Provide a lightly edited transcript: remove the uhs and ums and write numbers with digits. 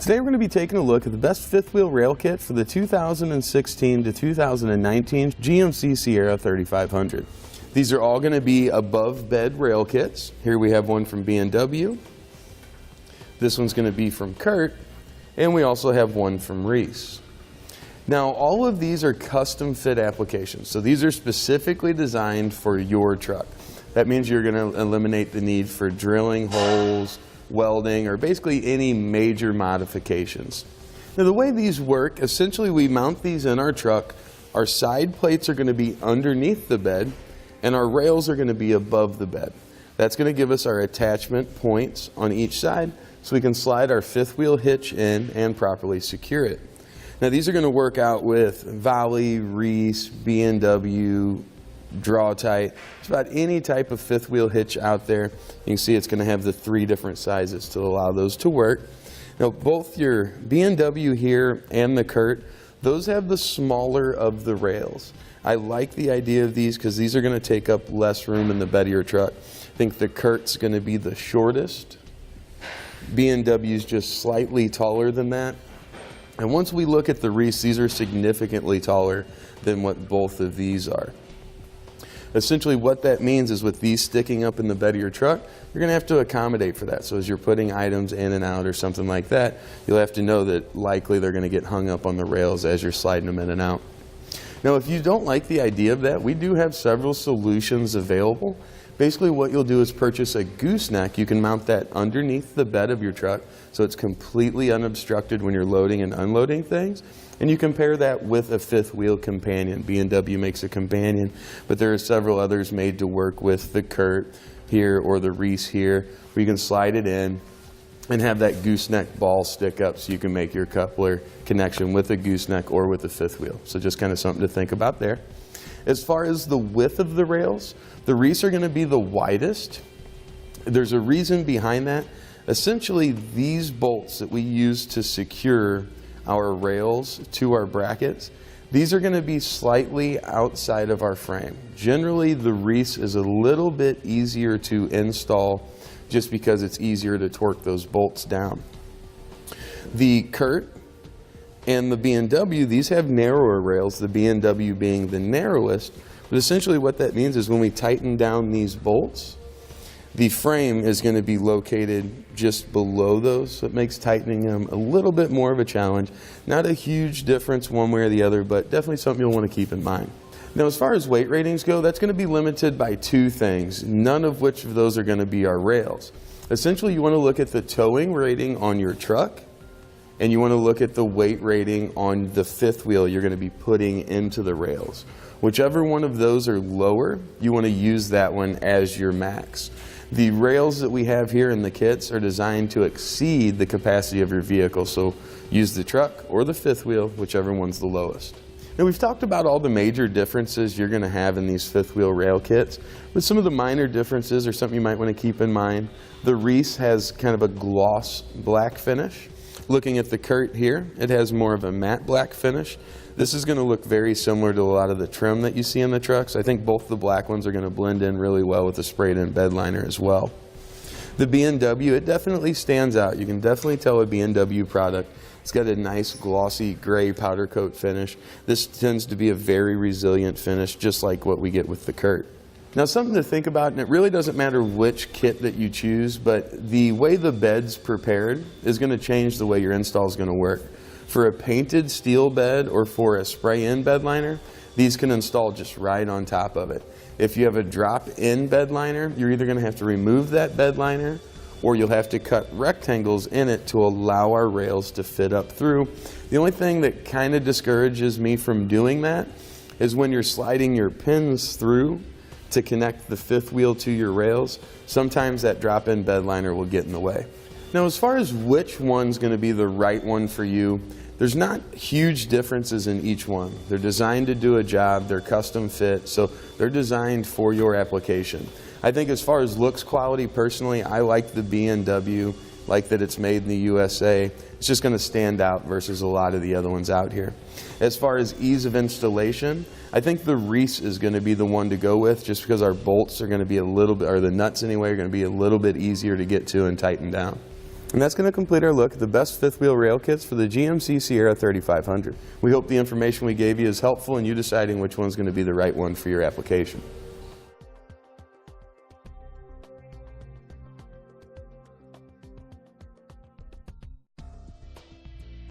Today we're going to be taking a look at the best fifth wheel rail kit for the 2016 to 2019 GMC Sierra 3500. These are all going to be above bed rail kits. Here we have one from B&W. This one's going to be from Curt, and we also have one from Reese. Now all of these are custom fit applications, so these are specifically designed for your truck. That means you're going to eliminate the need for drilling holes, welding, or basically any major modifications. Now the way these work, essentially we mount these in our truck. Our side plates are going to be underneath the bed and our rails are going to be above the bed. That's going to give us our attachment points on each side so we can slide our fifth wheel hitch in and properly secure it. Now these are going to work out with Valley, Reese, B&W, Draw Tight. It's about any type of fifth wheel hitch out there. You can see it's going to have the 3 different sizes to allow those to work. Now both your B&W here and the Curt, those have the smaller of the rails. I like the idea of these because these are going to take up less room in the bed of your truck. I think the Curt's going to be the shortest. B&W's just slightly taller than that. And once we look at the Reese, these are significantly taller than what both of these are. Essentially what that means is with these sticking up in the bed of your truck, you're going to have to accommodate for that. So as you're putting items in and out or something like that, you'll have to know that likely they're going to get hung up on the rails as you're sliding them in and out. Now if you don't like the idea of that, we do have several solutions available. Basically what you'll do is purchase a gooseneck. You can mount that underneath the bed of your truck so it's completely unobstructed when you're loading and unloading things. And you compare that with a fifth wheel companion. B&W makes a companion, but there are several others made to work with the Curt here or the Reese here, where you can slide it in and have that gooseneck ball stick up so you can make your coupler connection with a gooseneck or with a fifth wheel. So just kind of something to think about there. As far as the width of the rails, the Reese are going to be the widest. There's a reason behind that. Essentially, these bolts that we use to secure our rails to our brackets, these are going to be slightly outside of our frame. Generally, the Reese is a little bit easier to install just because it's easier to torque those bolts down. The Curt and the B&W, these have narrower rails, the B&W being the narrowest, but essentially what that means is when we tighten down these bolts, the frame is going to be located just below those, so it makes tightening them a little bit more of a challenge. Not a huge difference one way or the other, but definitely something you'll want to keep in mind. Now as far as weight ratings go, that's going to be limited by 2 things, none of which of those are going to be our rails. Essentially you want to look at the towing rating on your truck, and you want to look at the weight rating on the fifth wheel you're going to be putting into the rails. Whichever one of those are lower, you want to use that one as your max. The rails that we have here in the kits are designed to exceed the capacity of your vehicle, so use the truck or the fifth wheel, whichever one's the lowest. Now we've talked about all the major differences you're going to have in these fifth wheel rail kits, but some of the minor differences are something you might want to keep in mind. The Reese has kind of a gloss black finish. Looking at the Curt here, it has more of a matte black finish. This is going to look very similar to a lot of the trim that you see in the trucks. I think both the black ones are going to blend in really well with the sprayed in bed liner as well. The B&W, it definitely stands out. You can definitely tell a B&W product. It's got a nice glossy gray powder coat finish. This tends to be a very resilient finish, just like what we get with the Curt. Now something to think about, and it really doesn't matter which kit that you choose, but the way the bed's prepared is going to change the way your install is going to work. For a painted steel bed or for a spray-in bed liner, these can install just right on top of it. If you have a drop-in bed liner, you're either going to have to remove that bed liner or you'll have to cut rectangles in it to allow our rails to fit up through. The only thing that kind of discourages me from doing that is when you're sliding your pins through to connect the fifth wheel to your rails, sometimes that drop-in bed liner will get in the way. Now as far as which one's going to be the right one for you, there's not huge differences in each one. They're designed to do a job, they're custom fit, so they're designed for your application. I think as far as looks quality, personally, I like the B&W, like that it's made in the USA. It's just going to stand out versus a lot of the other ones out here. As far as ease of installation, I think the Reese is going to be the one to go with just because our bolts are going to be a little bit, or the nuts anyway, are going to be a little bit easier to get to and tighten down. And that's going to complete our look at the best fifth wheel rail kits for the GMC Sierra 3500. We hope the information we gave you is helpful in you deciding which one's going to be the right one for your application.